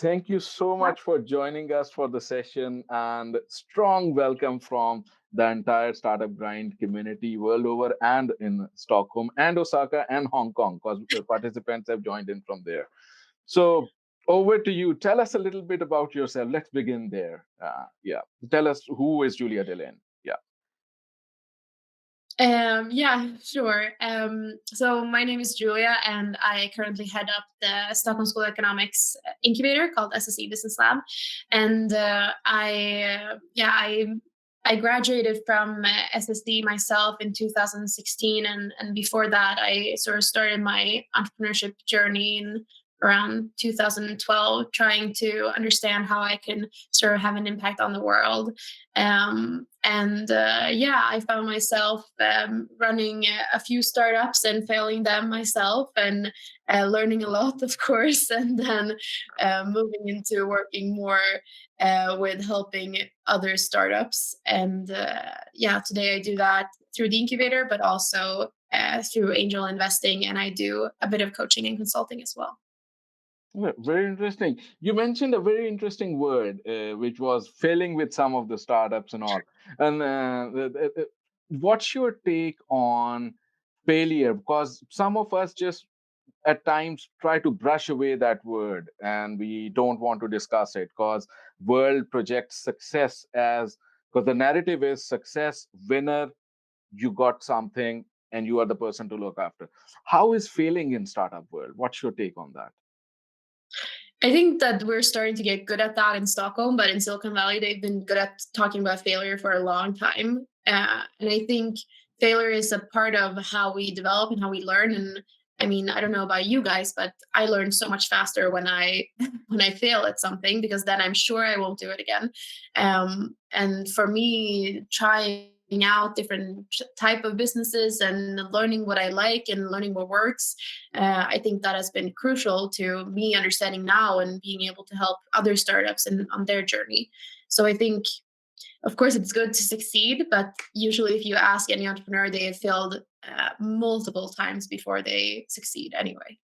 Thank you so much for joining us for the session and strong welcome from the entire startup grind community world over and in Stockholm and Osaka and Hong Kong because participants have joined in from there. So over to you. Tell us a little bit about yourself. Let's begin there. Yeah. Tell us who is Julia Delin. Yeah. Yeah, sure. So my name is Julia, and I currently head up the Stockholm School of Economics incubator called SSE Business Lab. And I graduated from SSD myself in 2016, and before that, I sort of started my entrepreneurship journey in around 2012, trying to understand how I can sort of have an impact on the world. I found myself running a few startups and failing them myself, and learning a lot, of course, and then moving into working more with helping other startups. Today I do that through the incubator, but also through angel investing, and I do a bit of coaching and consulting as well. Very interesting. You mentioned a very interesting word, which was failing with some of the startups and all. And what's your take on failure? Because some of us just at times try to brush away that word and we don't want to discuss it because world projects success as because the narrative is success, winner, you got something and you are the person to look after. How is failing in startup world? What's your take on that? I think that we're starting to get good at that in Stockholm, but in Silicon Valley, they've been good at talking about failure for a long time. And I think failure is a part of how we develop and how we learn. And I mean, I don't know about you guys, but I learn so much faster when I when I fail at something, because then I'm sure I won't do it again. And for me, trying out different type of businesses and learning what I like and learning what works, I think that has been crucial to me understanding now and being able to help other startups on their journey. So I think, of course, it's good to succeed, but usually if you ask any entrepreneur, they have failed multiple times before they succeed anyway.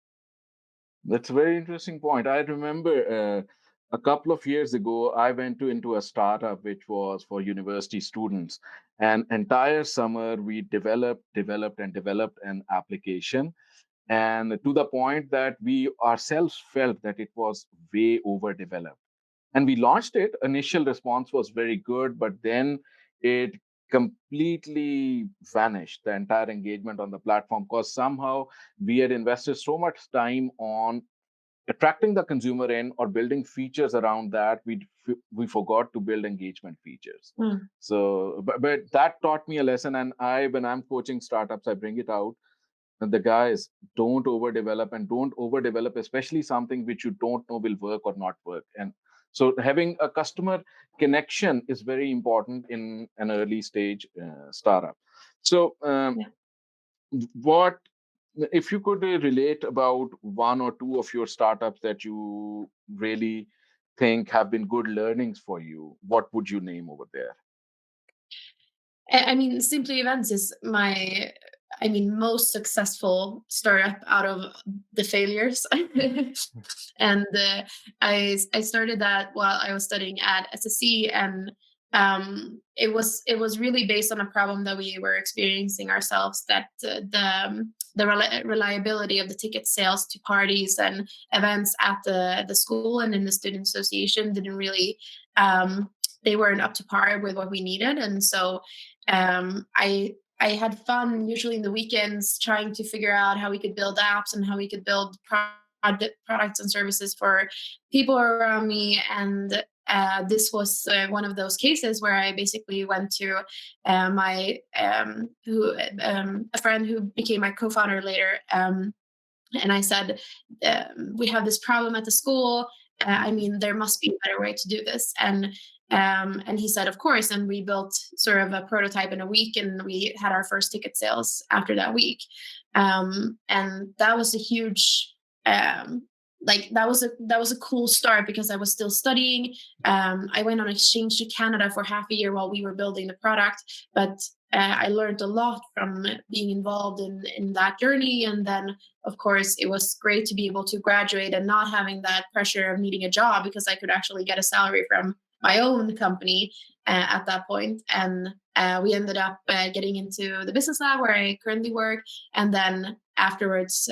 That's a very interesting point. I remember a couple of years ago, I went into a startup which was for university students. And entire summer, we developed an application. And to the point that we ourselves felt that it was way overdeveloped. And we launched it. Initial response was very good, but then it completely vanished, the entire engagement on the platform, because somehow we had invested so much time on attracting the consumer in or building features around that we forgot to build engagement features. Mm. So but that taught me a lesson, and I when I'm coaching startups I bring it out, and the guys, don't overdevelop, and don't overdevelop especially something which you don't know will work or not work. And so having a customer connection is very important in an early stage startup. So Yeah. what if you could relate about one or two of your startups that you really think have been good learnings for you, what would you name over there? I mean, Simply Events is my, I mean, most successful startup out of the failures. And I started that while I was studying at SSE, and it was really based on a problem that we were experiencing ourselves, that the reliability of the ticket sales to parties and events at the school and in the student association didn't really, they weren't up to par with what we needed. And so I had fun usually in the weekends trying to figure out how we could build apps and how we could build products and services for people around me. And this was one of those cases where I basically went to my who a friend who became my co-founder later, and I said, "We have this problem at the school. I mean, there must be a better way to do this." And he said, "Of course." And we built sort of a prototype in a week, and we had our first ticket sales after that week. And that was a huge, that was a cool start, because I was still studying. I went on exchange to Canada for half a year while we were building the product, but I learned a lot from being involved in that journey. And then, of course, it was great to be able to graduate and not having that pressure of needing a job, because I could actually get a salary from my own company at that point. And we ended up getting into the business lab where I currently work. And then afterwards,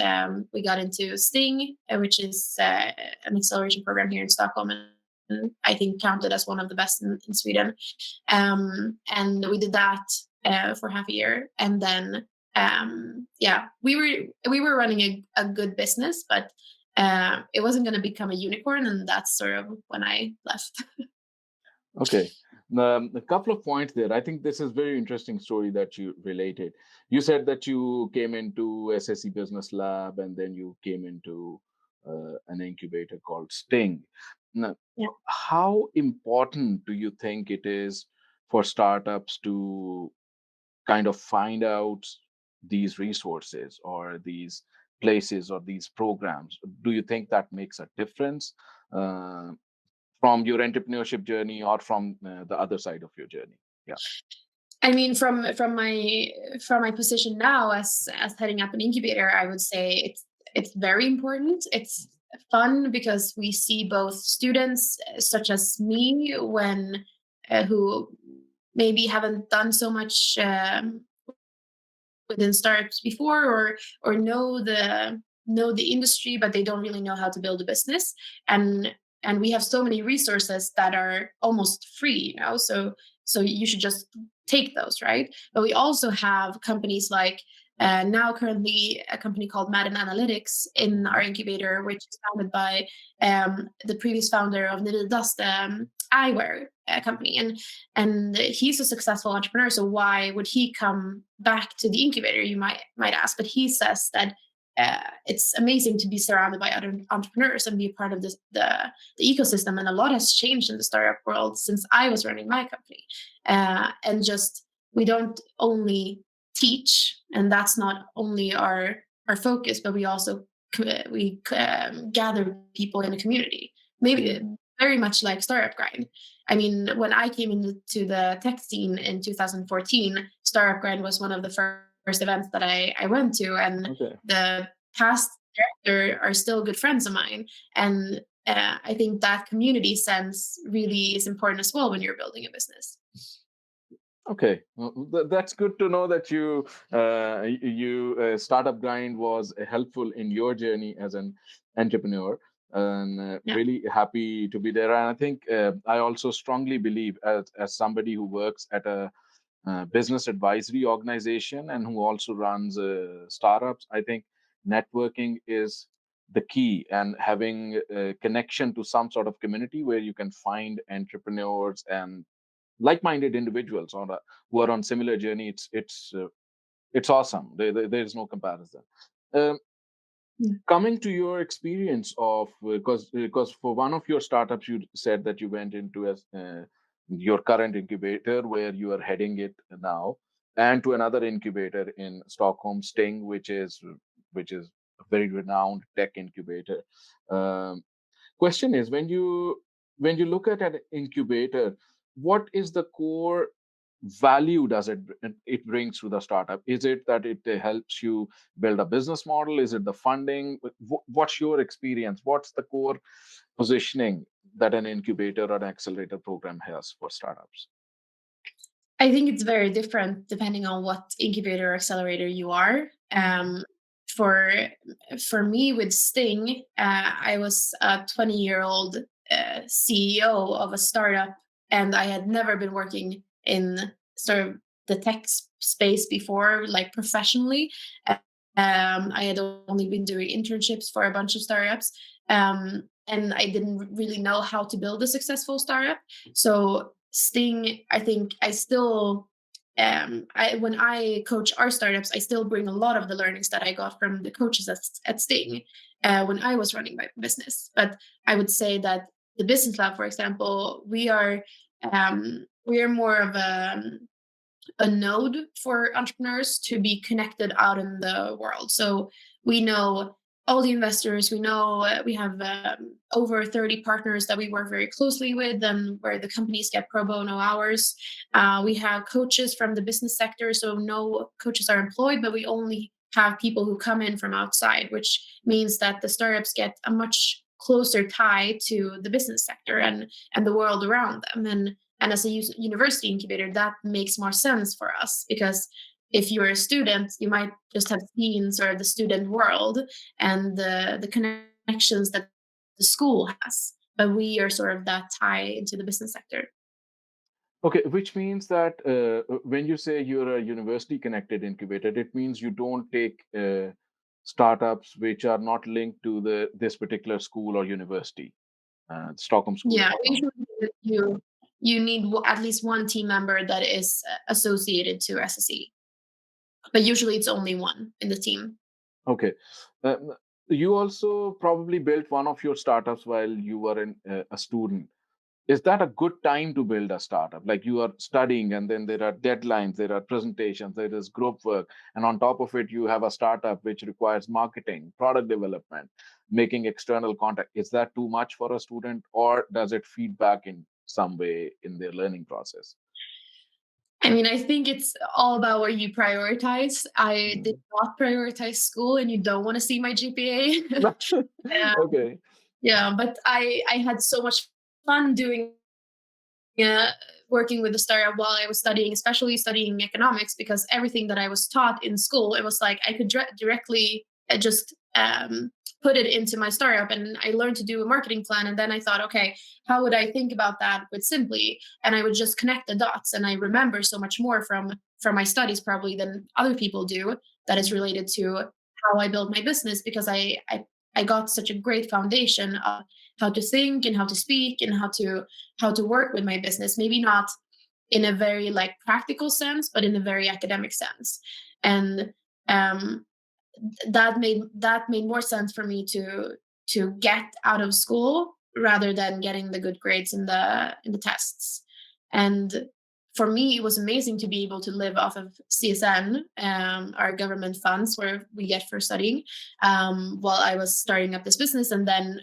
we got into Sting, which is an acceleration program here in Stockholm, and I think counted as one of the best in Sweden. And we did that for half a year, and then we were running a good business, but it wasn't going to become a unicorn, and that's sort of when I left. Okay. A couple of points there. I think this is very interesting story that you related. You said that you came into SSE Business Lab and then you came into an incubator called Sting. Now, Yeah. how important do you think it is for startups to kind of find out these resources or these places or these programs? Do you think that makes a difference? From your entrepreneurship journey or from the other side of your journey? Yeah. I mean, from my position now as heading up an incubator, I would say it's very important. It's fun because we see both students such as me, when who maybe haven't done so much within startups before, or know the industry, but they don't really know how to build a business. And we have so many resources that are almost free, so you should just take those, right? But we also have companies like now currently a company called Madden Analytics in our incubator, which is founded by the previous founder of Nividas, the eyewear company. And he's a successful entrepreneur, so why would he come back to the incubator, you might ask? But he says that it's amazing to be surrounded by other entrepreneurs and be a part of the ecosystem. And a lot has changed in the startup world since I was running my company. And just, we don't only teach, and that's not only our focus, but we also gather people in a community. Maybe very much like Startup Grind. I mean, when I came into the tech scene in 2014, Startup Grind was one of the first events that I went to, and Okay. the past director are still good friends of mine. And I think that community sense really is important as well when you're building a business. Okay, well, that's good to know that Startup Grind was helpful in your journey as an entrepreneur, and Yeah. really happy to be there. And I think I also strongly believe, as somebody who works at a business advisory organization and who also runs startups, I think networking is the key, and having a connection to some sort of community where you can find entrepreneurs and like-minded individuals who are on similar journey. It's awesome. There's no comparison. Um, Yeah. Coming to your experience of, because for one of your startups you said that you went into as your current incubator where you are heading it now, and to another incubator in Stockholm, Sting, which is a very renowned tech incubator. Um, Question is, when you look at an incubator, what is the core value does it brings to the startup? Is it that it helps you build a business model? Is it the funding? What's your experience? What's the core positioning that an incubator or an accelerator program has for startups? I think it's very different depending on what incubator or accelerator you are. For for me with Sting, I was a 20-year-old CEO of a startup, and I had never been working in sort of the tech space before, like professionally. I had only been doing internships for a bunch of startups, and I didn't really know how to build a successful startup. So Sting, I think I still, when I coach our startups, I still bring a lot of the learnings that I got from the coaches at Sting when I was running my business. But I would say that the business lab, for example, we are more of a node for entrepreneurs to be connected out in the world. So we know all the investors. We know we have over 30 partners that we work very closely with, and where the companies get pro bono hours. We have coaches from the business sector, so no coaches are employed, but we only have people who come in from outside, which means that the startups get a much closer tie to the business sector and the world around them. And as a university incubator, that makes more sense for us, because if you're a student, you might just have seen sort of the student world and the connections that the school has. But we are sort of that tie into the business sector. Okay, which means that when you say you're a university connected incubator, it means you don't take startups which are not linked to this particular school or university, Stockholm School of Yeah, Economics. usually you need at least one team member that is associated to SSE, but usually it's only one in the team. Okay. Um, you also probably built one of your startups while you were a student. Is that a good time to build a startup? Like you are studying, and then there are deadlines, there are presentations, there is group work, and on top of it, you have a startup which requires marketing, product development, making external contact. Is that too much for a student, or does it feed back in some way in their learning process? I mean, I think it's all about what you prioritize. I did Mhm. not prioritize school, and you don't want to see my GPA. Okay. Yeah, but I had so much fun doing uh, working with the startup while I was studying, especially studying economics, because everything that I was taught in school, it was like I could directly just put it into my startup, and I learned to do a marketing plan. And then I thought, okay, how would I think about that with Simply? And I would just connect the dots, and I remember so much more from my studies probably than other people do, that is related to how I build my business, because I got such a great foundation of how to think and how to speak and how to work with my business. Maybe not in a very like practical sense, but in a very academic sense. And um, that made more sense for me to get out of school rather than getting the good grades in the tests. And for me, it was amazing to be able to live off of CSN, our government funds where we get for studying, while I was starting up this business. And then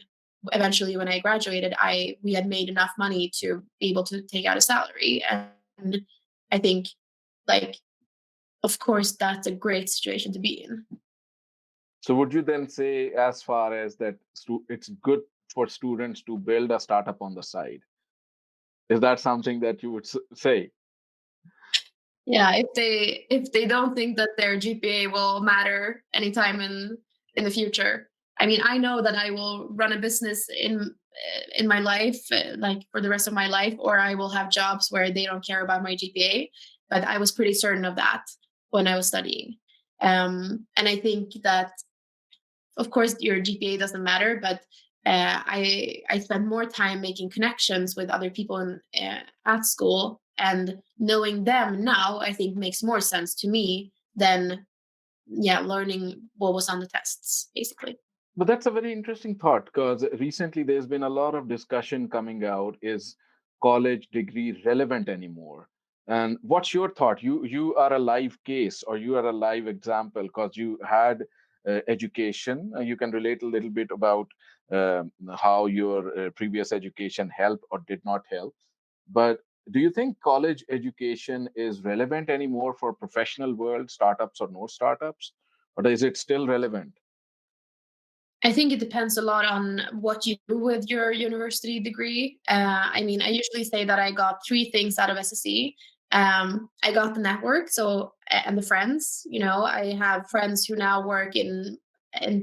eventually, when I graduated, we had made enough money to be able to take out a salary. And I think, like, of course, that's a great situation to be in. So would you then say, as far as that, it's good for students to build a startup on the side? Is that something that you would say? Yeah, if they don't think that their GPA will matter anytime in the future. I mean, I know that I will run a business in my life, like for the rest of my life, or I will have jobs where they don't care about my GPA. But I was pretty certain of that when I was studying. And I think that, of course, your GPA doesn't matter, but I spent more time making connections with other people at school, and knowing them now, I think makes more sense to me than, yeah, learning what was on the tests, basically. But that's a very interesting thought, because recently there's been a lot of discussion coming out. Is college degree relevant anymore? And what's your thought? You are a live case, or you are a live example, because you had education. You can relate a little bit about how your previous education helped or did not help. But do you think college education is relevant anymore for professional world, startups or no startups, or is it still relevant? I think it depends a lot on what you do with your university degree. I mean, I usually say that I got three things out of SSE. I got the network, so and the friends. You know, I have friends who now work in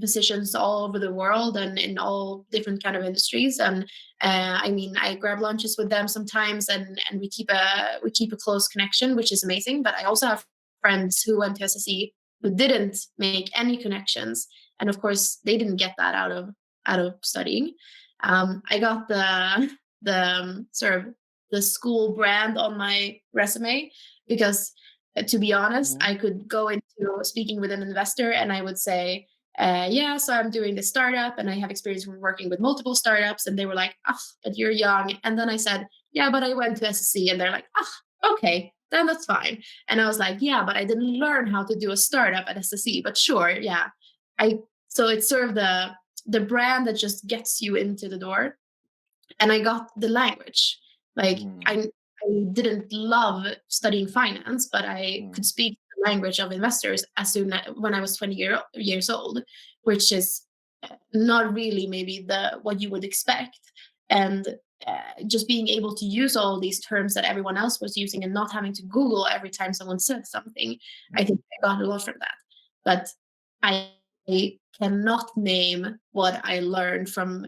positions all over the world and in all different kind of industries. And I mean, I grab lunches with them sometimes, and we keep a close connection, which is amazing. But I also have friends who went to SSE who didn't make any connections, and of course they didn't get that out of studying. I got the sort of the school brand on my resume, because to be honest, Mhm. I could go into speaking with an investor and I would say, yeah, so I'm doing this startup and I have experience with working with multiple startups. And they were like, oh, but you're young. And then I said, yeah, but I went to SSC. And they're like, oh, okay, then that's fine. And I was like, yeah, but I didn't learn how to do a startup at SSC. But sure, yeah, I So it's sort of the brand that just gets you into the door. And I got the language. Like Mm, I didn't love studying finance, but I could mm, speak the language of investors as soon as when I was 20 years old, which is not really maybe the what you would expect. And just being able to use all these terms that everyone else was using and not having to Google every time someone said something, I mm. think I got a lot from that. But I cannot name what I learned from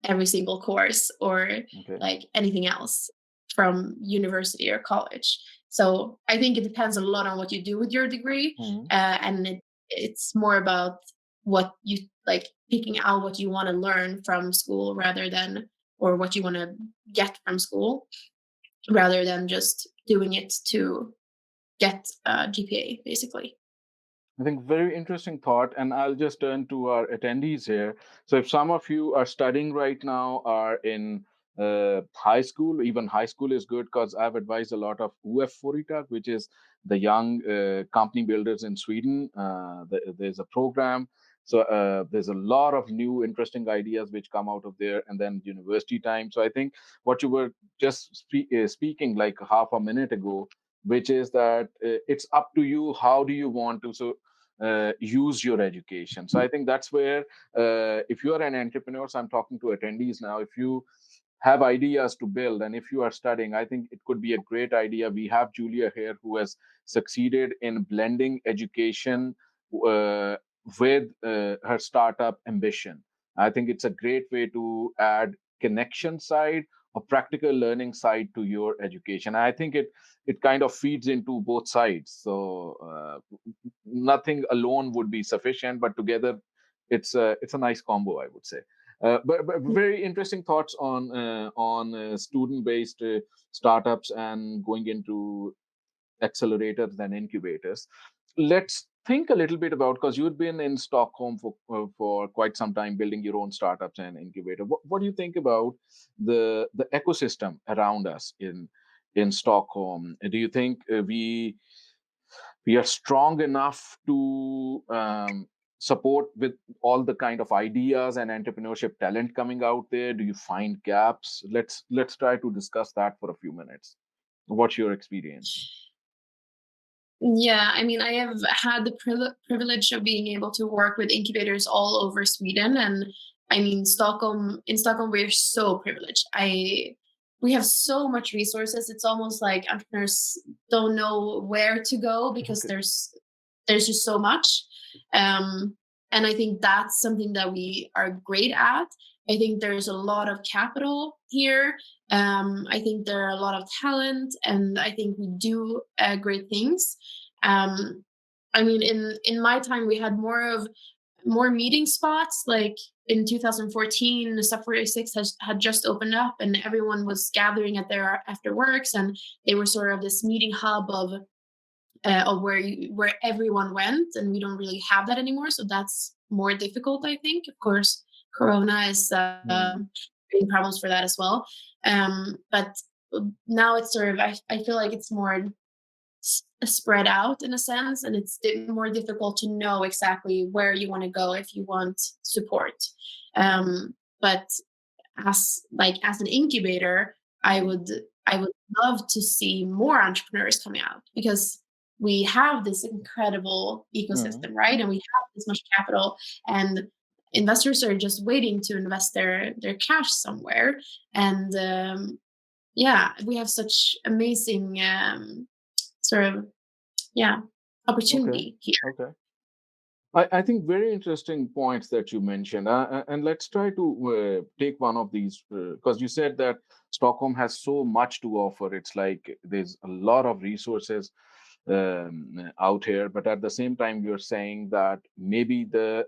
every single course or Okay. like anything else from university or college. So I think it depends a lot on what you do with your degree, Mm. and it's more about what you like picking out what you want to learn from school rather than or what you want to get from school rather than just doing it to get a GPA basically. I think very interesting thought, and I'll just turn to our attendees here. So, if some of you are studying right now, are in high school, even high school is good because I've advised a lot of UF Företag, which is the young company builders in Sweden. There's a program. So there's a lot of new interesting ideas which come out of there, and then university time. So I think what you were just speaking like half a minute ago, which is that it's up to you. How do you want to? So use your education. So I think that's where, if you are an entrepreneur, so I'm talking to attendees now, if you have ideas to build and if you are studying, I think it could be a great idea. We have Julia here who has succeeded in blending education uh, with her startup ambition. I think it's a great way to add connection side or practical learning side to your education. I think it kind of feeds into both sides. So nothing alone would be sufficient, but together it's a nice combo, I would say. But very interesting thoughts on student based startups and going into accelerators and incubators. Let's think a little bit about, because you've been in Stockholm for quite some time building your own startups and incubator. What do you think about the ecosystem around us in Stockholm? Do you think we are strong enough to support with all the kind of ideas and entrepreneurship talent coming out there? Do you find gaps? Let's try to discuss that for a few minutes. What's your experience? Yeah, I mean, I have had the privilege of being able to work with incubators all over Sweden, and I mean, Stockholm, we're so privileged. We have so much resources. It's almost like entrepreneurs don't know where to go because Okay. there's just so much. Um, and I think that's something that we are great at. I think there's a lot of capital here. I think there are a lot of talent, and I think we do great things. Um, I mean, in my time, we had more meeting spots. Like in 2014, the Sub 46 had just opened up, and everyone was gathering at their after works, and they were sort of this meeting hub of where everyone went, and we don't really have that anymore. So that's more difficult, I think. Of course, Corona is Hmm. creating problems for that as well. But now it's sort of I feel like it's more spread out in a sense, and it's more difficult to know exactly where you want to go if you want support. But as an incubator, I Hmm. would I would love to see more entrepreneurs coming out because we have this incredible Hmm. ecosystem, right? And we have this much capital, and investors are just waiting to invest their cash somewhere. And yeah, we have such amazing sort of yeah Okay. opportunity here. Okay. I think very interesting points that you mentioned. And let's try to take one of these, because you said that Stockholm has so much to offer. It's like there's a lot of resources out here, but at the same time, you're saying that maybe the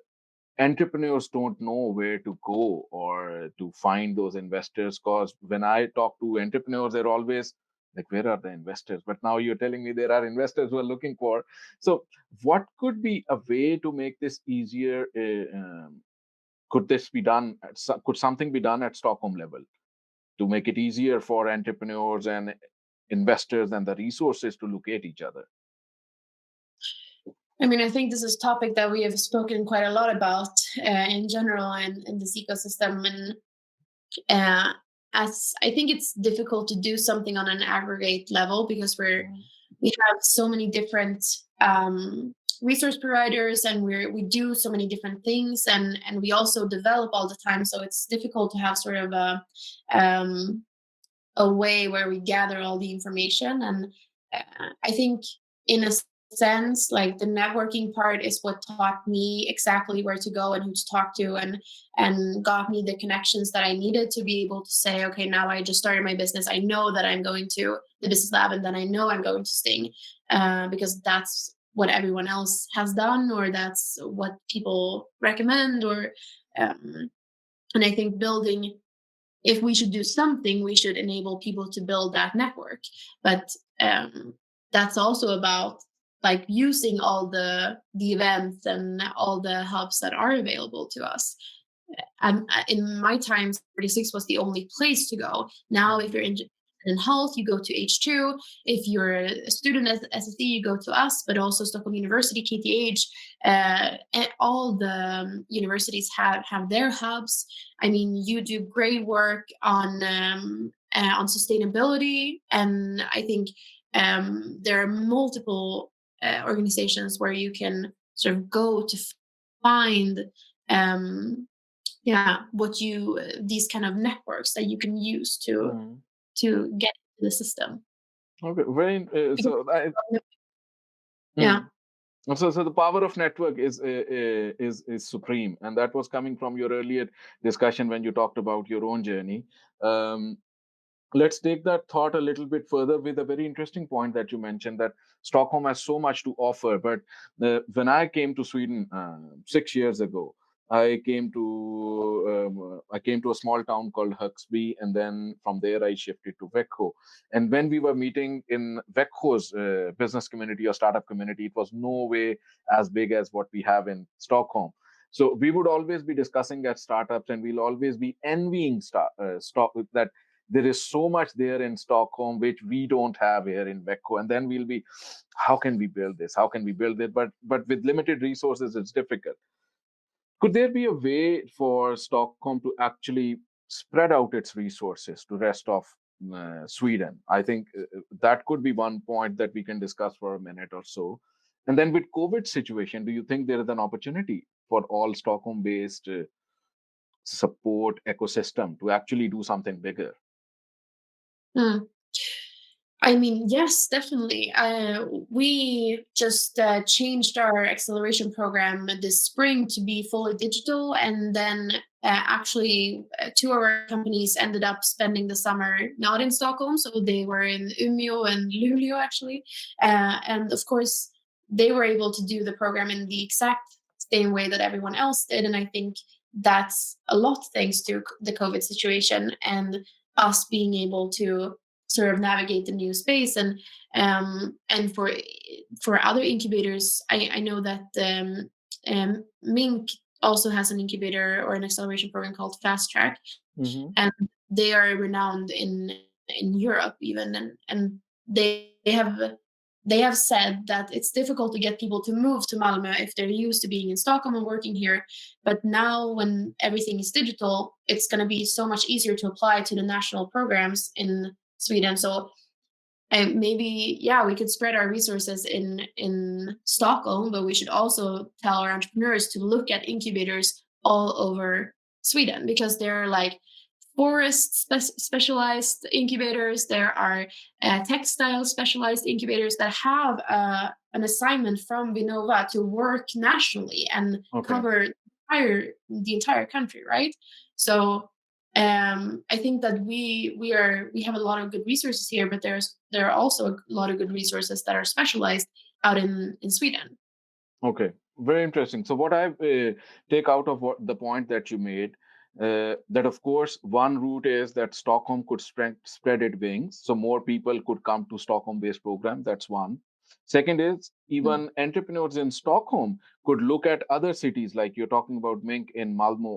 entrepreneurs don't know where to go or to find those investors. Because when I talk to entrepreneurs, they're always like, where are the investors? But now you're telling me there are investors who are looking for. So what could be a way to make this easier? Could this be done could something be done at Stockholm level to make it easier for entrepreneurs and investors and the resources to locate each other? I mean, I think this is a topic that we have spoken quite a lot about in general and in this ecosystem. And uh, as I think it's difficult to do something on an aggregate level because we have so many different resource providers, and we do so many different things, and we also develop all the time. So it's difficult to have sort of um, a way where we gather all the information. And I think in a sense, like the networking part is what taught me exactly where to go and who to talk to, and got me the connections that I needed to be able to say, okay, now I just started my business. I know that I'm going to the business lab, and then I know I'm going to Sting, because that's what everyone else has done, or that's what people recommend, or and I think building, if we should do something, we should enable people to build that network. But that's also about like using all the events and all the hubs that are available to us. In my time, 36 was the only place to go. Now, if you're in health, you go to H2. If you're a student at SSE, you go to us, but also Stockholm University, KTH, and all the universities have their hubs. I mean, you do great work on sustainability, and I think there are multiple organizations where you can sort of go to find um, what you these kind of networks that you can use Mm. to get into the system. Okay, very. Because, Mm. yeah. So the power of network is supreme, and that was coming from your earlier discussion when you talked about your own journey. Um, let's take that thought a little bit further with a very interesting point that you mentioned, that Stockholm has so much to offer. But when I came to Sweden 6 years ago, I came to a small town called Huxby, and then from there I shifted to Växjö. And when we were meeting in Växjö's business community or startup community, it was no way as big as what we have in Stockholm. So we would always be discussing at startups, and we'll always be envying stock that there is so much there in Stockholm which we don't have here in Växjö. And then we'll be, how can we build this? How can we build it? But with limited resources, it's difficult. Could there be a way for Stockholm to actually spread out its resources to rest of Sweden? I think that could be one point that we can discuss for a minute or so. And then with COVID situation, do you think there is an opportunity for all Stockholm-based support ecosystem to actually do something bigger? Mm. I mean, yes, definitely. We just changed our acceleration program this spring to be fully digital, and then actually, two of our companies ended up spending the summer not in Stockholm, so they were in Umeå and Luleå actually, and of course, they were able to do the program in the exact same way that everyone else did, and I think that's a lot thanks to the COVID situation and us being able to sort of navigate the new space. And for other incubators, I know that Mink also has an incubator or an acceleration program called Fast Track, Mm-hmm. and they are renowned in Europe even, and they have said that it's difficult to get people to move to Malmö if they're used to being in Stockholm and working here. But now, when everything is digital, it's going to be so much easier to apply to the national programs in Sweden. So maybe, yeah, we could spread our resources in Stockholm, but we should also tell our entrepreneurs to look at incubators all over Sweden, because there are like forest specialized incubators. There are textile specialized incubators that have an assignment from Vinnova to work nationally and Okay. cover the entire country, right? So I think that we have a lot of good resources here, but there are also a lot of good resources that are specialized out in Sweden. Okay, very interesting. So what I take out of what the point that you made, that of course one route is that Stockholm could spread its wings, so more people could come to Stockholm-based program. That's one. Second is Mm. even entrepreneurs in Stockholm could look at other cities, like you're talking about Mink in Malmo,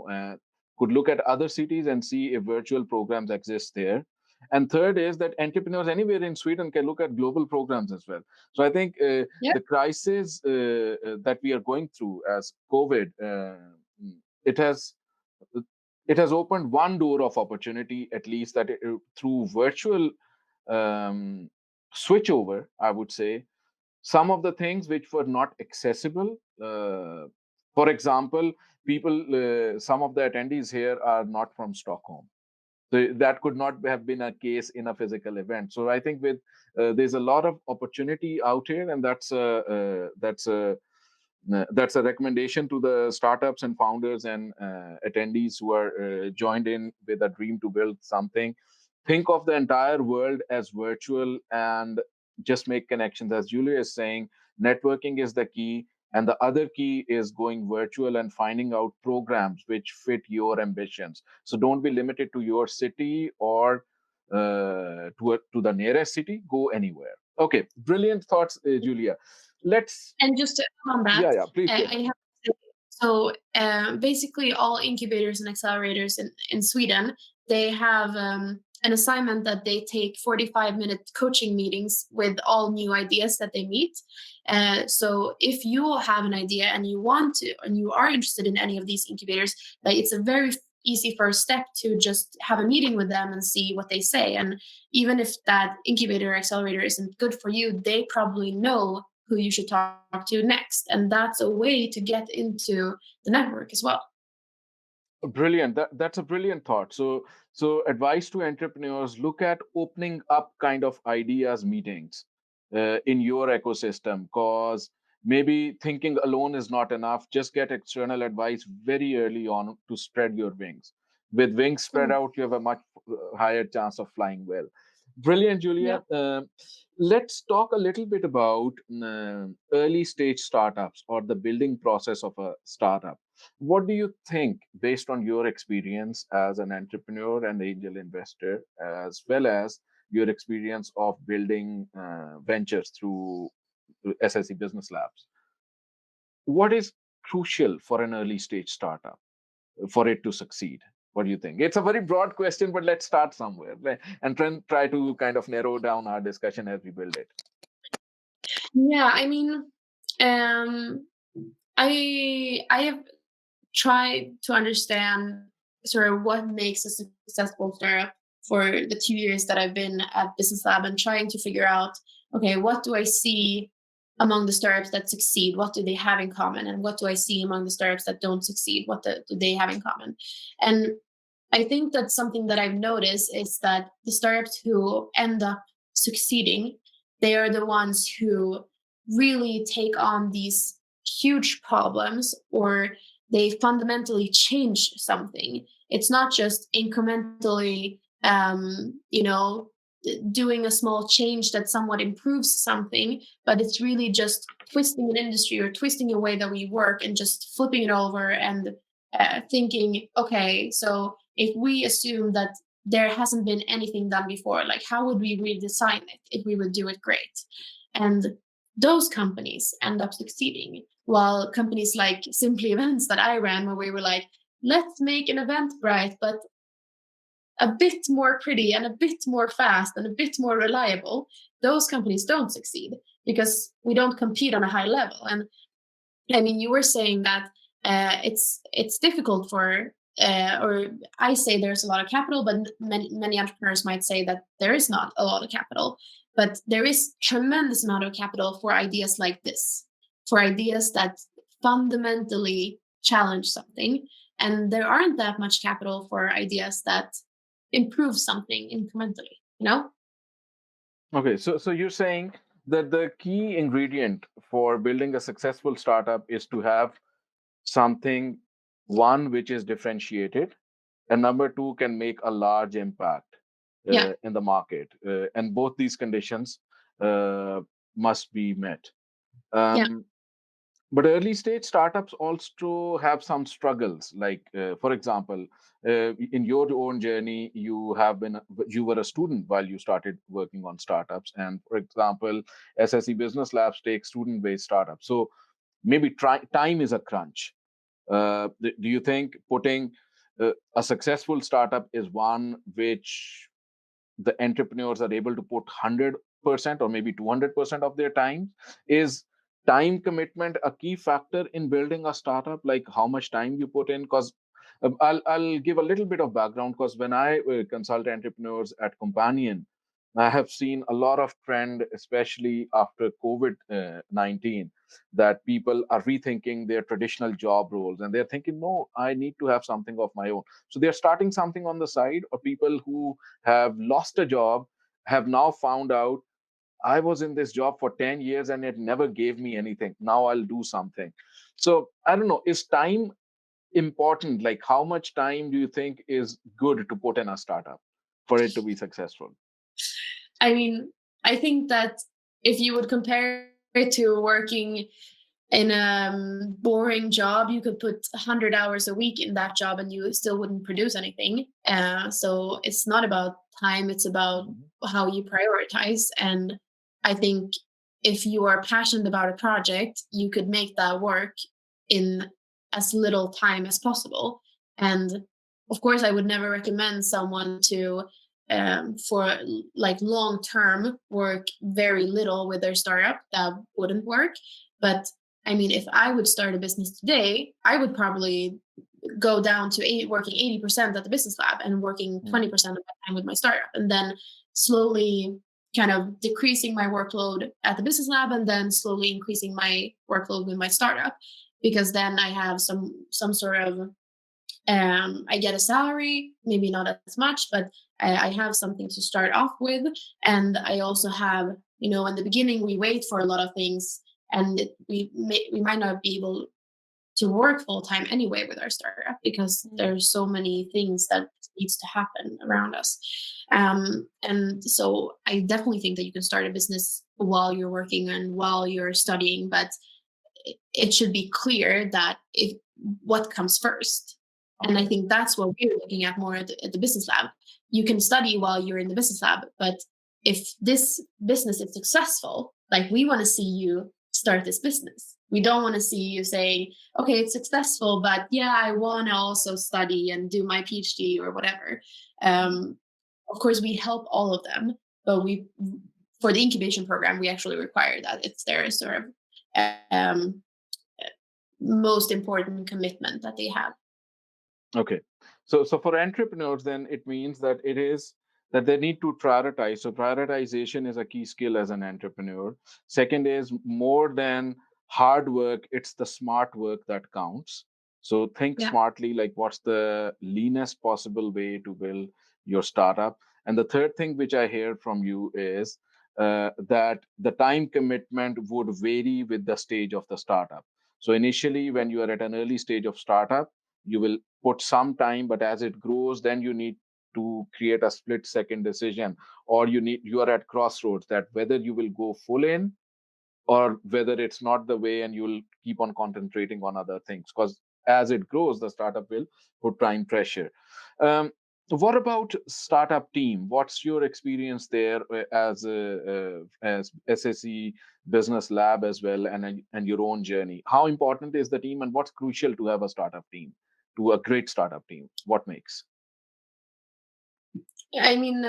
could look at other cities and see if virtual programs exist there. And third is that entrepreneurs anywhere in Sweden can look at global programs as well. So I think Yeah. the crisis that we are going through as COVID, it has it has opened one door of opportunity, at least that through virtual um, switchover, I would say, some of the things which were not accessible. For example, some of the attendees here are not from Stockholm. So that could not have been a case in a physical event. So I think with there's a lot of opportunity out here, and that's a recommendation to the startups and founders and attendees who are joined in with a dream to build something. Think of the entire world as virtual and just make connections. As Julia is saying, networking is the key. And the other key is going virtual and finding out programs which fit your ambitions. So don't be limited to your city or to the nearest city. Go anywhere. Okay, brilliant thoughts, Julia. Let's, And just to add on yeah, that, yeah, please go I ahead. have to say, so basically all incubators and accelerators in Sweden, they have an assignment that they take 45-minute coaching meetings with all new ideas that they meet. So if you have an idea and you want to, and you are interested in any of these incubators, like it's a very easy first step to just have a meeting with them and see what they say. And even if that incubator or accelerator isn't good for you, they probably know who you should talk to next. And that's a way to get into the network as well. Brilliant. That's a brilliant thought. So advice to entrepreneurs: look at opening up kind of ideas meetings in your ecosystem, because maybe thinking alone is not enough. Just get external advice very early on to spread your wings. With wings spread Mm. out, you have a much higher chance of flying well. Brilliant, Yeah. Julia. Let's talk a little bit about early stage startups or the building process of a startup. What do you think, based on your experience as an entrepreneur and angel investor, as well as your experience of building ventures through SSE Business Labs? What is crucial for an early stage startup for it to succeed? What do you think? It's a very broad question, but let's start somewhere and try to kind of narrow down our discussion as we build it. Yeah, I mean, um, I have tried to understand sort of what makes a successful startup for the 2 years that I've been at Business Lab, and trying to figure out, okay, what do I see among the startups that succeed? What do they have in common? And what do I see among the startups that don't succeed? Do they have in common? And I think that something that I've noticed is that the startups who end up succeeding, they are the ones who really take on these huge problems, or they fundamentally change something. It's not just incrementally, doing a small change that somewhat improves something, but it's really just twisting an industry or twisting a way that we work and just flipping it over and thinking, okay, so if we assume that there hasn't been anything done before, like how would we redesign it if we would do it great? And those companies end up succeeding, while companies like Simply Events that I ran, where we were like, let's make an Eventbrite, but a bit more pretty and a bit more fast and a bit more reliable, those companies don't succeed because we don't compete on a high level. And I mean, you were saying that it's difficult for, or I say there's a lot of capital, but many entrepreneurs might say that there is not a lot of capital. But there is tremendous amount of capital for ideas like this, for ideas that fundamentally challenge something, and there aren't that much capital for ideas that improve something incrementally. You know? Okay, so you're saying that the key ingredient for building a successful startup is to have something, one, which is differentiated, and number two, can make a large impact Yeah, in the market. And both these conditions uh, must be met. yeah, Um, but early stage startups also have some struggles. Like, for example, in your own journey, you were a student while you started working on startups. And for example, SSE Business Labs take student-based startups. So maybe time is a crunch. Do you think putting a successful startup is one which the entrepreneurs are able to put 100% or maybe 200% of their time. Is time commitment a key factor in building a startup? Like how much time you put in? Because I'll give a little bit of background, because when I consult entrepreneurs at Companion, I have seen a lot of trend, especially after COVID-19, that people are rethinking their traditional job roles and they're thinking, no, I need to have something of my own. So they're starting something on the side, or people who have lost a job have now found out, I was in this job for 10 years and it never gave me anything. Now I'll do something. So I don't know, is time important? Like, how much time do you think is good to put in a startup for it to be successful? I mean, I think that if you would compare it to working in a boring job, you could put 100 hours a week in that job and you still wouldn't produce anything. So it's not about time, it's about Mhm. how you prioritize. And I think if you are passionate about a project, you could make that work in as little time as possible. And of course, I would never recommend someone to for like long term work very little with their startup. That wouldn't work. But I mean, if I would start a business today, I would probably go down to working 80% at the business lab and working Mm. 20% of my time with my startup, and then slowly kind of decreasing my workload at the business lab and then slowly increasing my workload with my startup, because then I have some sort of I get a salary, maybe not as much, but I have something to start off with. And I also have, in the beginning, we wait for a lot of things, and we might not be able to work full time anyway with our startup because there's so many things that needs to happen around us. And so I definitely think that you can start a business while you're working and while you're studying, but it should be clear that what comes first. And I Okay. think that's what we're looking at more at the business lab. You can study while you're in the business lab, but if this business is successful, like we want to see you start this business. We don't want to see you say, okay, it's successful, but yeah, I want to also study and do my PhD or whatever. Of course, we help all of them, but for the incubation program, we actually require that it's their sort of um, most important commitment that they have. Okay. So for entrepreneurs, then it means that it is that they need to prioritize. So prioritization is a key skill as an entrepreneur. Second is, more than hard work, it's the smart work that counts. So think Yeah. smartly, like what's the leanest possible way to build your startup. And the third thing which I hear from you is that the time commitment would vary with the stage of the startup. So initially, when you are at an early stage of startup, you will put some time, but as it grows, then you need to create a split second decision, or you are at crossroads, that whether you will go full in or whether it's not the way and you'll keep on concentrating on other things, because as it grows, the startup will put time pressure. um, what about startup team? What's your experience there as SSE Business Lab as well, and your own journey? How important is the team, and what's crucial to have a startup team, to a great startup team? What makes? I mean,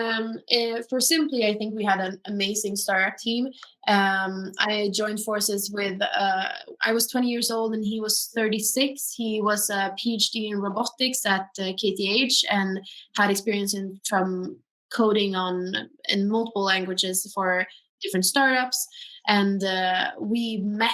for Simply, I think we had an amazing startup team. I joined forces with, I was 20 years old and he was 36. He was a PhD in robotics at KTH and had experience from coding in multiple languages for different startups. And we met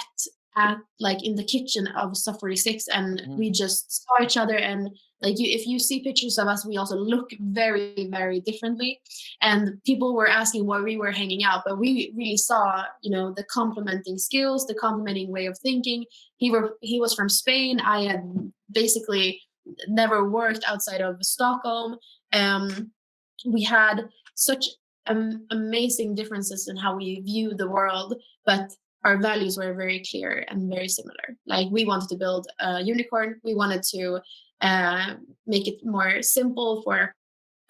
at like in the kitchen of Stuff 46, and we Mhm. just saw each other. And like if you see pictures of us, we also look very, very differently. And people were asking why we were hanging out, but we really saw, the complementing skills, the complementing way of thinking. He was from Spain. I had basically never worked outside of Stockholm. We had such amazing differences in how we view the world, but our values were very clear and very similar. Like we wanted to build a unicorn. We wanted to make it more simple for our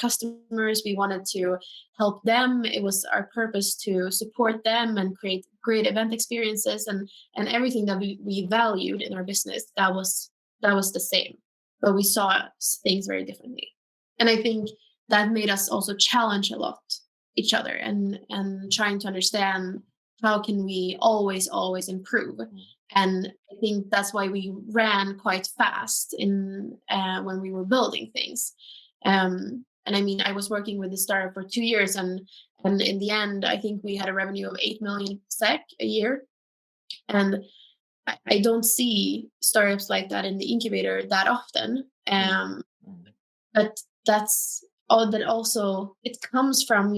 customers. We wanted to help them. It was our purpose to support them and create great event experiences, and everything that we valued in our business. That was the same, but we saw things very differently. And I think that made us also challenge a lot. each other and trying to understand how can we always improve. And I think that's why we ran quite fast in when we were building things. And I mean, I was working with the startup for 2 years, and in the end, I think we had a revenue of 8 million SEK a year. And I don't see startups like that in the incubator that often. But that's all. That also it comes from,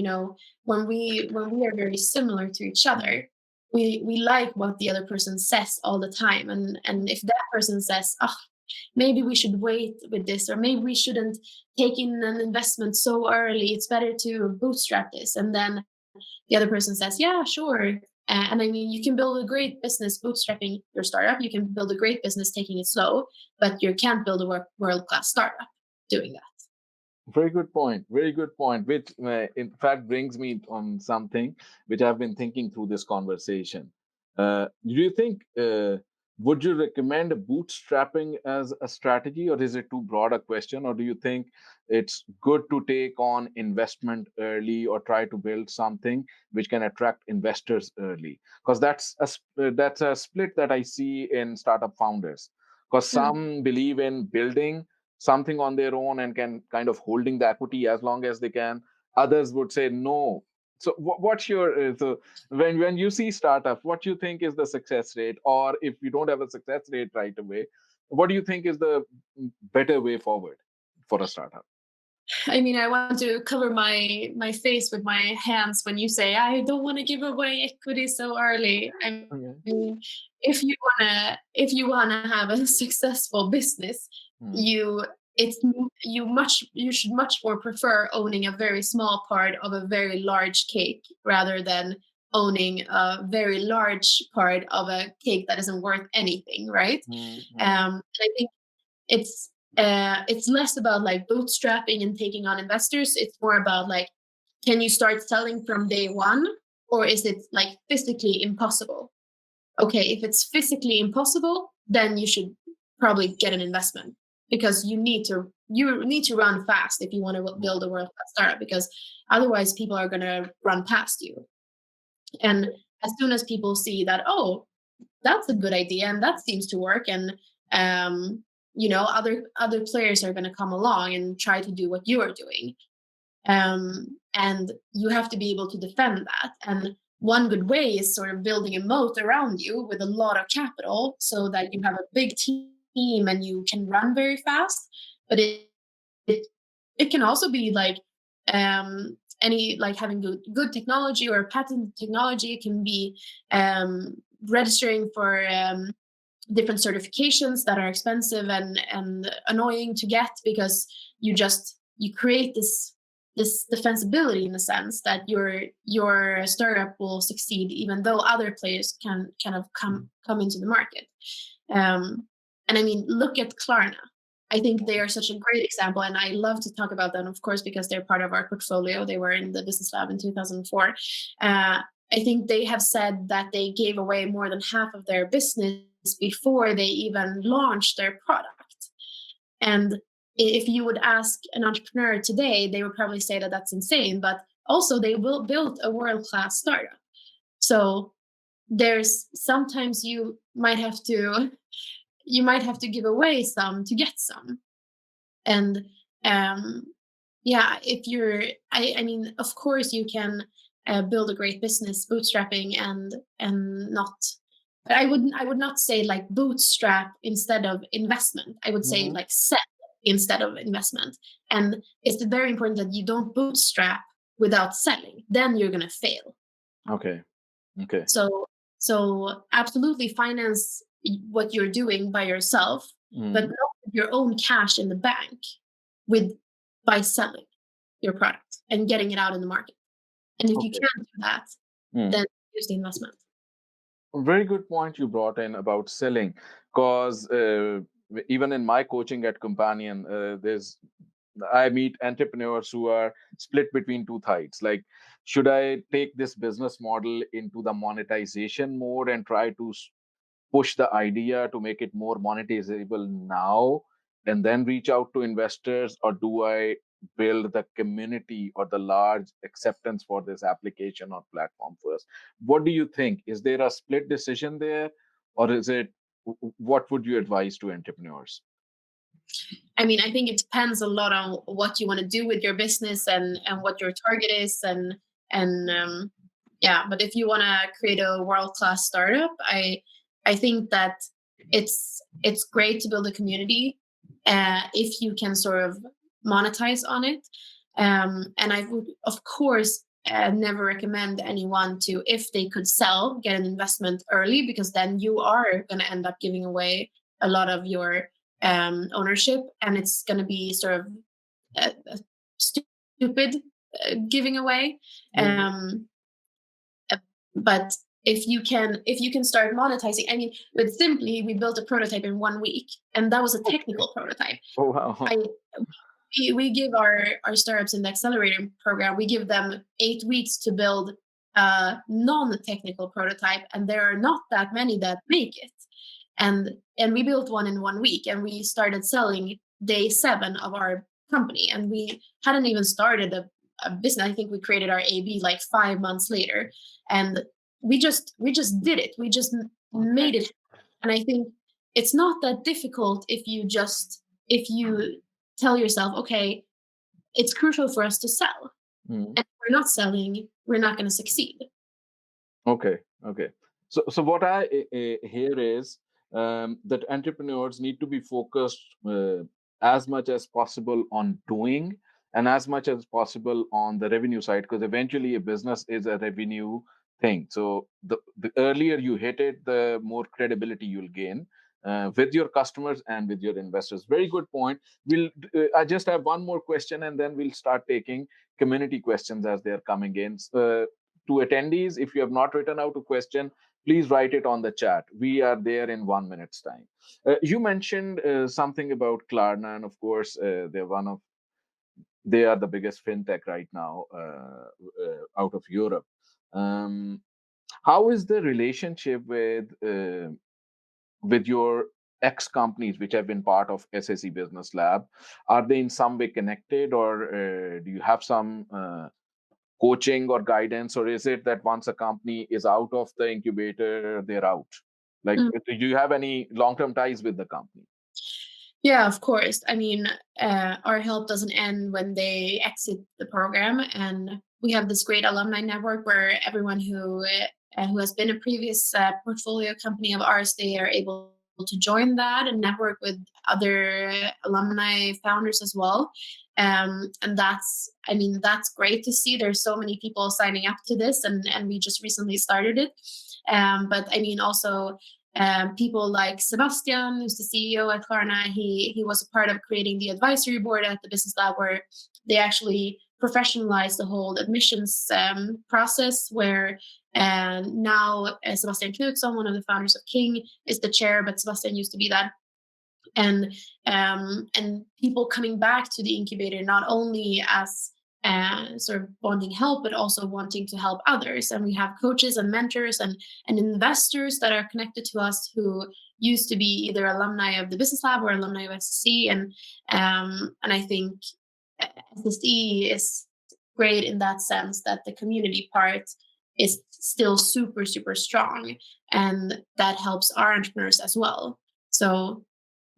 when we are very similar to each other, we like what the other person says all the time. And if that person says, oh, maybe we should wait with this, or maybe we shouldn't take in an investment so early, it's better to bootstrap this, and then the other person says, yeah, sure. And I mean, you can build a great business bootstrapping your startup. You can build a great business taking it slow, but you can't build a world-class startup doing that. Very good point. Very good point. Which, in fact, brings me on something which I've been thinking through this conversation. Do you think would you recommend bootstrapping as a strategy, or is it too broad a question? Or do you think it's good to take on investment early, or try to build something which can attract investors early? Because that's a split that I see in startup founders. Because some believe in building something on their own and can kind of holding the equity as long as they can. Others would say no. So what's your so when you see startups, what do you think is the success rate? Or if you don't have a success rate right away, what do you think is the better way forward for a startup? I mean, I want to cover my face with my hands when you say I don't want to give away equity so early. I Okay. mean, if you wanna have a successful business, Hmm. you it's m- you should much more prefer owning a very small part of a very large cake rather than owning a very large part of a cake that isn't worth anything, right? Hmm. Hmm. I think it's it's less about like bootstrapping and taking on investors. It's more about like, can you start selling from day one, or is it like physically impossible? Okay, if it's physically impossible, then you should probably get an investment, because you need to run fast if you want to build a world class startup, because otherwise people are going to run past you. And as soon as people see that, oh, that's a good idea and that seems to work, and other players are going to come along and try to do what you are doing, and you have to be able to defend that. And one good way is sort of building a moat around you with a lot of capital so that you have a big team and you can run very fast. But it, it can also be like, any like having good technology or patent technology. It can be registering for different certifications that are expensive and annoying to get, because you create this defensibility in the sense that your startup will succeed even though other players can kind of come into the market. And I mean, look at Klarna. I think they are such a great example, and I love to talk about them, of course, because they're part of our portfolio. They were in the Business Lab in 2004. I think they have said that they gave away more than half of their business before they even launched their product. And if you would ask an entrepreneur today, they would probably say that that's insane. But also, they will build a world class startup. So there's sometimes you might have to give away some to get some. And um, yeah, if you're, I mean, of course you can build a great business bootstrapping and not. But I would not say like bootstrap instead of investment. I would say Hmm. like sell instead of investment. And it's very important that you don't bootstrap without selling. Then you're gonna fail. Okay. Okay. So so absolutely finance what you're doing by yourself, but Hmm. not with your own cash in the bank, with by selling your product and getting it out in the market. And if you Okay. can't do that, Hmm. then use the investment. Very good point you brought in about selling, because even in my coaching at Companion, I meet entrepreneurs who are split between two sides. Like, should I take this business model into the monetization mode and try to push the idea to make it more monetizable now, and then reach out to investors, or do I build the community or the large acceptance for this application or platform first? What do you think? Is there a split decision there, or is it? What would you advise to entrepreneurs? I mean, I think it depends a lot on what you want to do with your business and what your target is and yeah. But if you want to create a world class startup, I think that it's great to build a community if you can sort of monetize on it. And I would, of course, never recommend anyone to, if they could sell, get an investment early, because then you are going to end up giving away a lot of your ownership, and it's going to be sort of a stupid giving away. Mm. Um, but if you can start monetizing, I mean, with Simply, we built a prototype in 1 week, and that was a Okay. technical prototype. Oh wow. I we give our startups in the accelerator program, we give them 8 weeks to build a non-technical prototype, and there are not that many that make it. And we built one in 1 week, and we started selling day 7 of our company, and we hadn't even started a business. I think we created our AB like 5 months later, and we just did it. We just Okay. made it. And I think it's not that difficult if you tell yourself, okay, it's crucial for us to sell. Mm. And if we're not selling, we're not going to succeed. Okay. Okay. So what I hear is that entrepreneurs need to be focused as much as possible on doing and as much as possible on the revenue side, because eventually a business is a revenue thing. So the earlier you hit it, the more credibility you'll gain with your customers and with your investors. Very good point. I just have one more question, and then we'll start taking community questions as they're coming in. To attendees, if you have not written out a question, please write it on the chat. We are there in 1 minute's time. You mentioned something about Klarna, and of course, they are the biggest fintech right now out of Europe. Um, how is the relationship with your ex companies which have been part of SSE Business Lab? Are they in some way connected, or do you have some coaching or guidance, or is it that once a company is out of the incubator, they're out? Like, do you have any long-term ties with the company? Yeah, of course. I mean, our help doesn't end when they exit the program, and we have this great alumni network where everyone who has been a previous portfolio company of ours, they are able to join that and network with other alumni founders as well. And I mean, that's great to see. There's so many people signing up to this, and we just recently started it. But I mean, also people like Sebastian, who's the CEO at Klarna, he was a part of creating the advisory board at the Business Lab, where they actually professionalized the whole admissions process. Where now Sebastian Knutsson, one of the founders of King, is the chair, but Sebastian used to be that. And people coming back to the incubator not only as sort of wanting help, but also wanting to help others. And we have coaches and mentors and investors that are connected to us who used to be either alumni of the Business Lab or alumni of SSE. And I think SSE is great in that sense, that the community part is still super, super strong. And that helps our entrepreneurs as well. So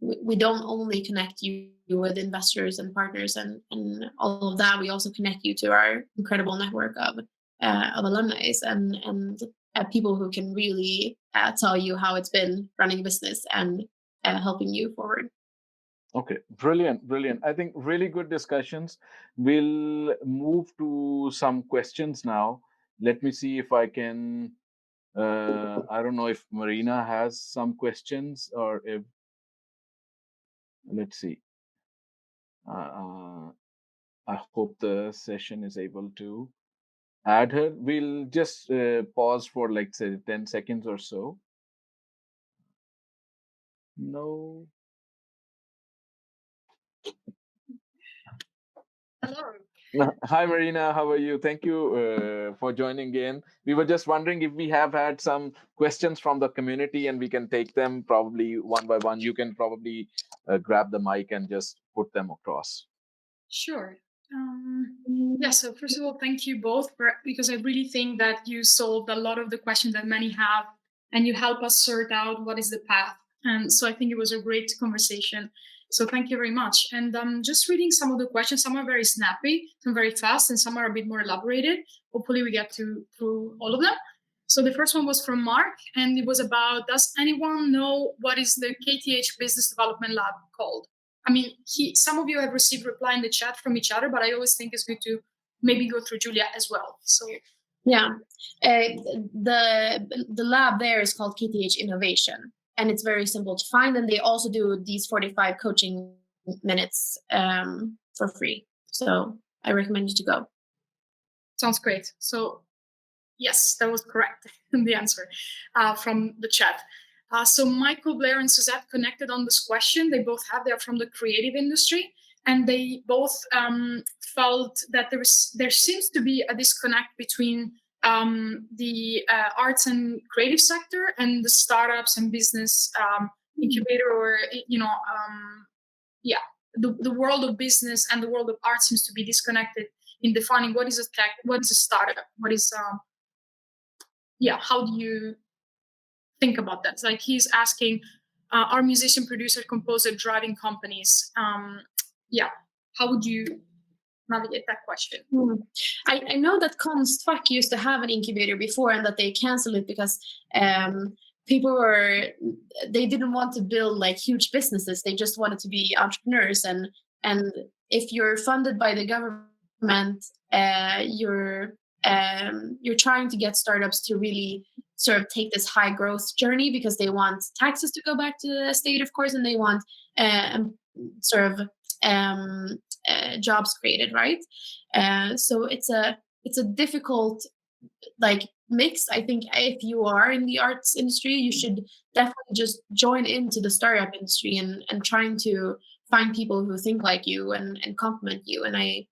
we don't only connect you with investors and partners and all of that. We also connect you to our incredible network of alumni and people who can really tell you how it's been running a business and helping you forward. Okay, brilliant, brilliant. I think really good discussions. We'll move to some questions now. Let me see if I can. I don't know if Marina has some questions, or if, let's see. Uh, I hope the session is able to add her. We'll just pause for like say 10 seconds or so. No. Hello. Hi, Marina. How are you? Thank you for joining in. We were just wondering if we have had some questions from the community, and we can take them probably one by one. You can probably grab the mic and just put them across. Sure. Yeah, so first of all, thank you both because I really think that you solved a lot of the questions that many have, and you help us sort out what is the path. And so I think it was a great conversation. So thank you very much. And just reading some of the questions. Some are very snappy, some very fast, and some are a bit more elaborated. Hopefully, we get through all of them. So the first one was from Mark, and it was about: does anyone know what is the KTH Business Development Lab called? I mean, some of you have received reply in the chat from each other, but I always think it's good to maybe go through Julia as well. So yeah, the lab there is called KTH Innovation, and it's very simple to find. And they also do these 45 coaching minutes for free. So I recommend you to go. Sounds great. So yes, that was correct. The answer from the chat. So Michael, Blair, and Suzette connected on this question. They're from the creative industry, and they both felt that there seems to be a disconnect between the arts and creative sector and the startups and business incubator, or the world of business and the world of art seems to be disconnected in defining what is a tech, what is a startup, what is how do you think about that? Like he's asking, are musician, producer, composer driving companies? How would you navigate that question? I know that Konstfack used to have an incubator before, and that they canceled it because they didn't want to build like huge businesses. They just wanted to be entrepreneurs, and if you're funded by the government, you're trying to get startups to really sort of take this high growth journey, because they want taxes to go back to the state, of course, and they want jobs created, right? So it's a difficult mix. I think if you are in the arts industry, you should definitely just join into the startup industry and trying to find people who think like you and complement you. And I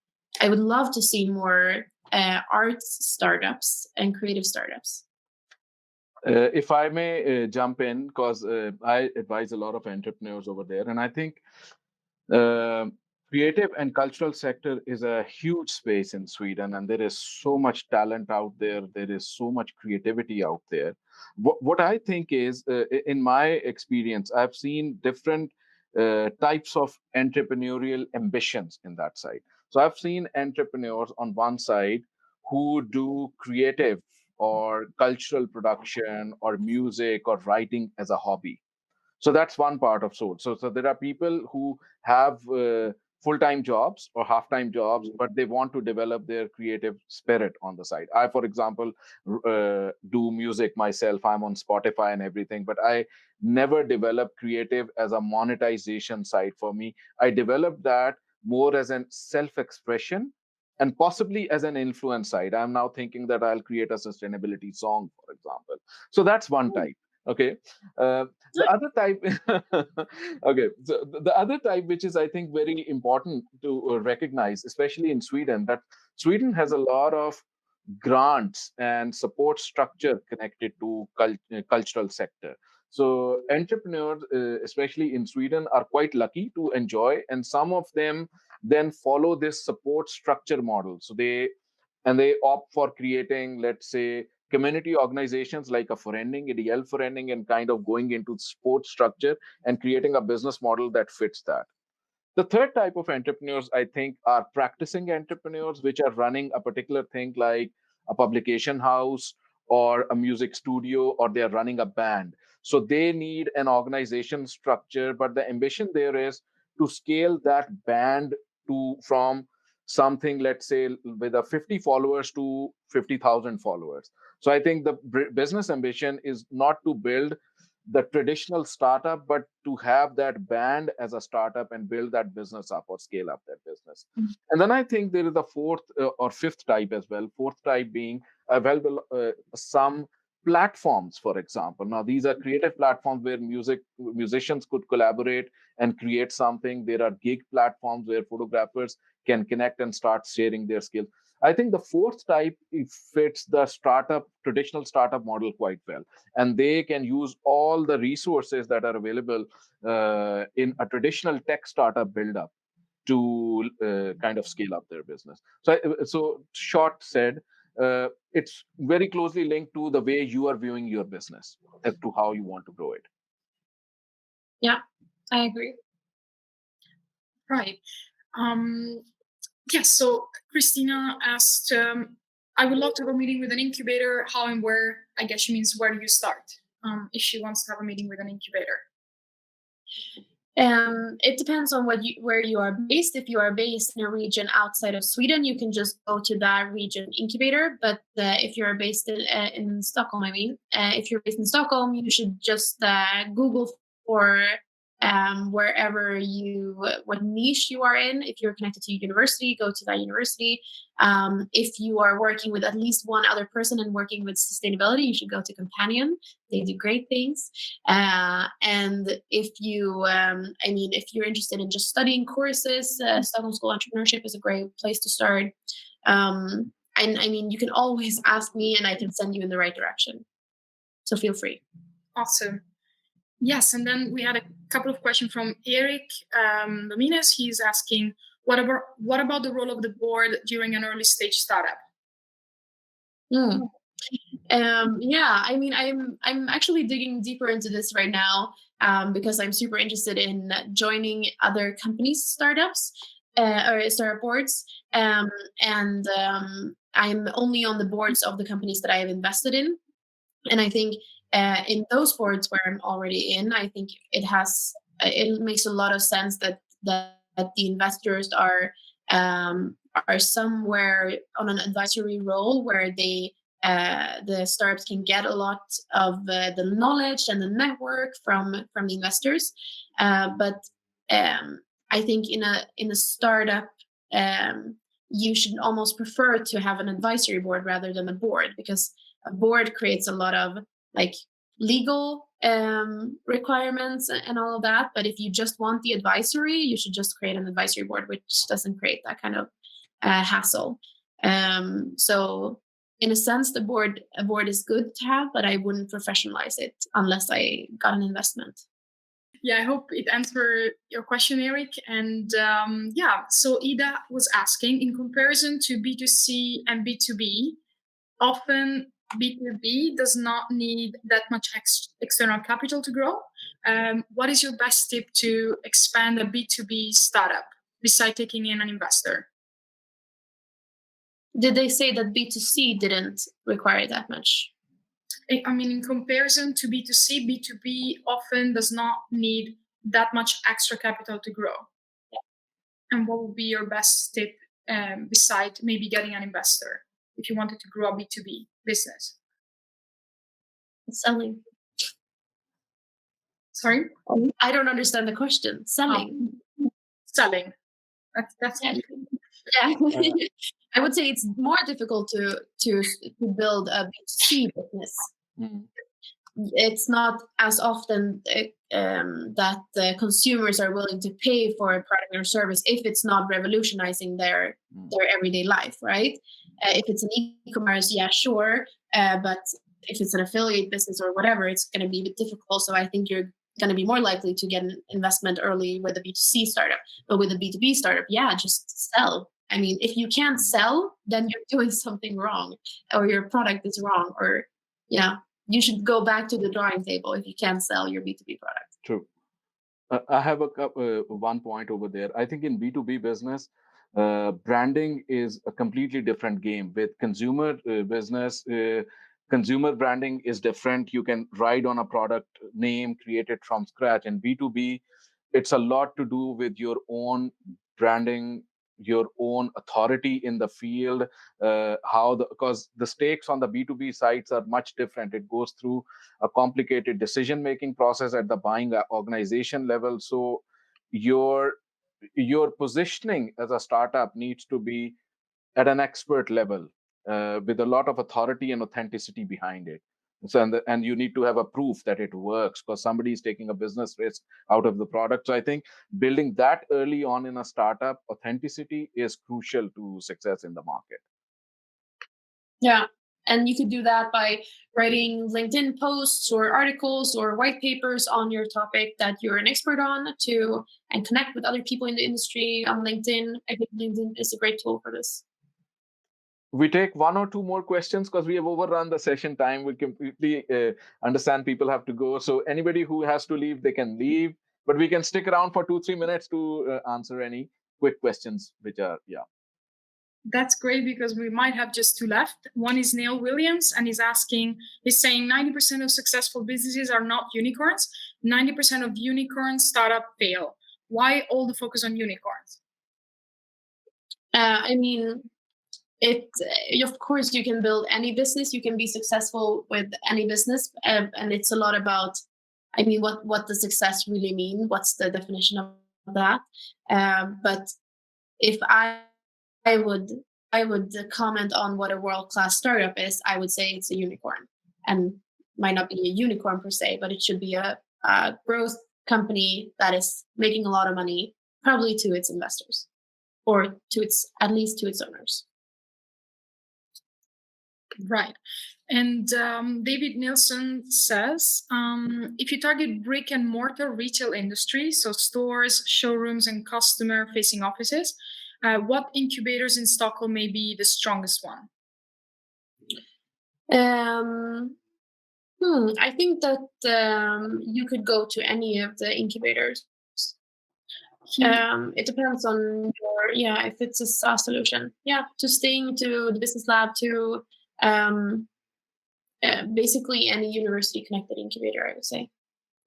would love to see more arts startups and creative startups. If I may jump in, because I advise a lot of entrepreneurs over there, and I think creative and cultural sector is a huge space in Sweden, and there is so much talent out there. There is so much creativity out there. What I think is, in my experience, I've seen different types of entrepreneurial ambitions in that side. So I've seen entrepreneurs on one side who do creative or cultural production or music or writing as a hobby. So that's one part of soul. So there are people who have full-time jobs or half-time jobs, but they want to develop their creative spirit on the side. I, for example, do music myself. I'm on Spotify and everything, but I never developed creative as a monetization side for me. I developed that more as an self-expression and possibly as an influence side. I'm now thinking that I'll create a sustainability song, for example. So that's one type. Okay. The other type, okay. So the other type, which is I think very important to recognize, especially in Sweden, that Sweden has a lot of grants and support structure connected to cultural sector. So entrepreneurs, especially in Sweden, are quite lucky to enjoy, and some of them then follow this support structure model. So they opt for creating, let's say, community organizations like a Förening, ideell Förening, and kind of going into sports structure and creating a business model that fits that. The third type of entrepreneurs, I think, are practicing entrepreneurs, which are running a particular thing like a publication house or a music studio, or they're running a band. So they need an organization structure, but the ambition there is to scale that band from something, let's say, with a 50 followers to 50,000 followers. So I think the business ambition is not to build the traditional startup, but to have that band as a startup and build that business up or scale up that business. And then I think there is the fourth or fifth type as well. Fourth type being available some platforms, for example. Now, these are creative platforms where musicians could collaborate and create something. There are gig platforms where photographers can connect and start sharing their skills. I think the fourth type fits the traditional startup model quite well. And they can use all the resources that are available in a traditional tech startup build-up. to kind of scale up their business. So short said, it's very closely linked to the way you are viewing your business as to how you want to grow it. Yeah, I agree. Right. Yes. So Christina asked, I would love to have a meeting with an incubator. How and where? I guess she means where do you start? If she wants to have a meeting with an incubator. It depends on where you are based. If you are based in a region outside of Sweden, you can just go to that region incubator. But if you're based in Stockholm, if you're based in Stockholm, you should just Google for wherever what niche you are in. If you're connected to a university, go to that university. If you are working with at least one other person and working with sustainability, you should go to Companion. They do great things. And if you, if you're interested in just studying courses, Stockholm School of Entrepreneurship is a great place to start. And you can always ask me and I can send you in the right direction. So feel free. Awesome. Yes, and then we had a couple of questions from Eric Domines. He's asking, what about the role of the board during an early stage startup? I'm actually digging deeper into this right now because I'm super interested in joining other companies' startups or startup boards. I'm only on the boards of the companies that I have invested in. And I think in those boards where I'm already in, I think it makes a lot of sense that the investors are somewhere on an advisory role where the startups can get a lot of the knowledge and the network from the investors. But I think in a startup, you should almost prefer to have an advisory board rather than a board, because a board creates a lot of legal requirements and all of that. But if you just want the advisory, you should just create an advisory board, which doesn't create that kind of hassle. So in a sense, a board is good to have, but I wouldn't professionalize it unless I got an investment. Yeah, I hope it answered your question, Eric. And so Ida was asking, in comparison to B2C and B2B, often B2B does not need that much external capital to grow. What is your best tip to expand a B2B startup besides taking in an investor? Did they say that B2C didn't require that much? In comparison to B2C, B2B often does not need that much extra capital to grow. And what would be your best tip besides maybe getting an investor if you wanted to grow a B2B business? Selling. Sorry? I don't understand the question. Selling. Selling. That's yeah. I would say it's more difficult to build a B2C business. It's not as often that the consumers are willing to pay for a product or service if it's not revolutionizing their everyday life, right? If it's an e-commerce, yeah, sure. But if it's an affiliate business or whatever, it's going to be a bit difficult. So I think you're going to be more likely to get an investment early with a B2C startup. But with a B2B startup, yeah, just sell. If you can't sell, then you're doing something wrong, or your product is wrong, or you should go back to the drawing table if you can't sell your B2B product. True. I have one point over there. I think in B2B business, branding is a completely different game. With consumer business, consumer branding is different. You can ride on a product name, create it from scratch. And B2B, it's a lot to do with your own branding, your own authority in the field, because the stakes on the B2B sites are much different. It goes through a complicated decision-making process at the buying organization level. So your positioning as a startup needs to be at an expert level with a lot of authority and authenticity behind it. So, and you need to have a proof that it works because somebody is taking a business risk out of the product. So I think building that early on in a startup, authenticity is crucial to success in the market. Yeah, And you could do that by writing LinkedIn posts or articles or white papers on your topic that you're an expert on and connect with other people in the industry on LinkedIn. I think LinkedIn is a great tool for this. We take one or two more questions because we have overrun the session time. We completely understand people have to go. So anybody who has to leave, they can leave. But we can stick around for 2-3 minutes to answer any quick questions, which are, yeah. That's great because we might have just two left. One is Neil Williams, and he's saying 90% of successful businesses are not unicorns. 90% of unicorns startup fail. Why all the focus on unicorns? I mean, of course, you can build any business. You can be successful with any business, and it's a lot about, I mean, what does success really mean? What's the definition of that? But if I would comment on what a world-class startup is, I would say it's a unicorn, and might not be a unicorn per se, but it should be a growth company that is making a lot of money, probably to its investors, or at least to its owners. Right. And David Nielsen says, if you target brick and mortar retail industry, so stores, showrooms, and customer-facing offices, what incubators in Stockholm may be the strongest one? I think that you could go to any of the incubators. It depends on if it's a SaaS solution. Yeah, to Sting, to the Business Lab, to basically any university-connected incubator, I would say.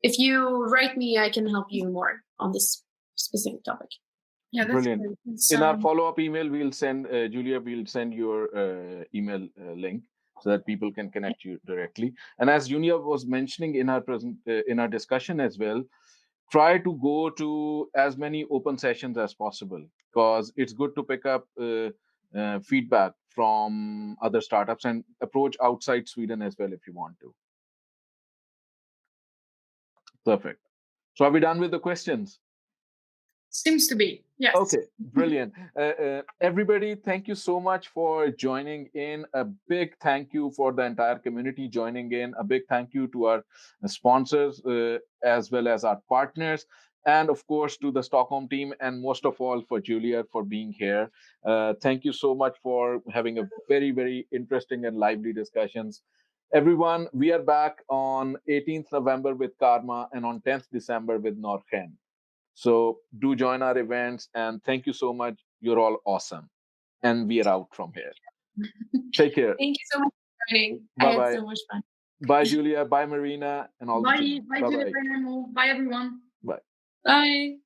If you write me, I can help you more on this specific topic. Yeah, that's brilliant. In our follow-up email, we'll send Julia. We'll send your email link so that people can connect you directly. And as Julia was mentioning in our discussion as well, try to go to as many open sessions as possible, because it's good to pick up feedback from other startups and approach outside Sweden as well if you want to. Perfect. So are we done with the questions? Seems to be, yes. Okay, brilliant. Everybody, thank you so much for joining in. A big thank you for the entire community joining in. A big thank you to our sponsors as well as our partners. And of course, to the Stockholm team, and most of all for Julia for being here. Thank you so much for having a very, very interesting and lively discussions. Everyone, we are back on 18th November with Karma and on 10th December with Norgen. So do join our events, and thank you so much. You're all awesome. And we are out from here. Take care. Thank you so much for joining. Bye-bye. I had so much fun. Bye, Julia. Bye, Marina. And all bye, the team. Bye, Julia. Bye, everyone. Bye. Bye.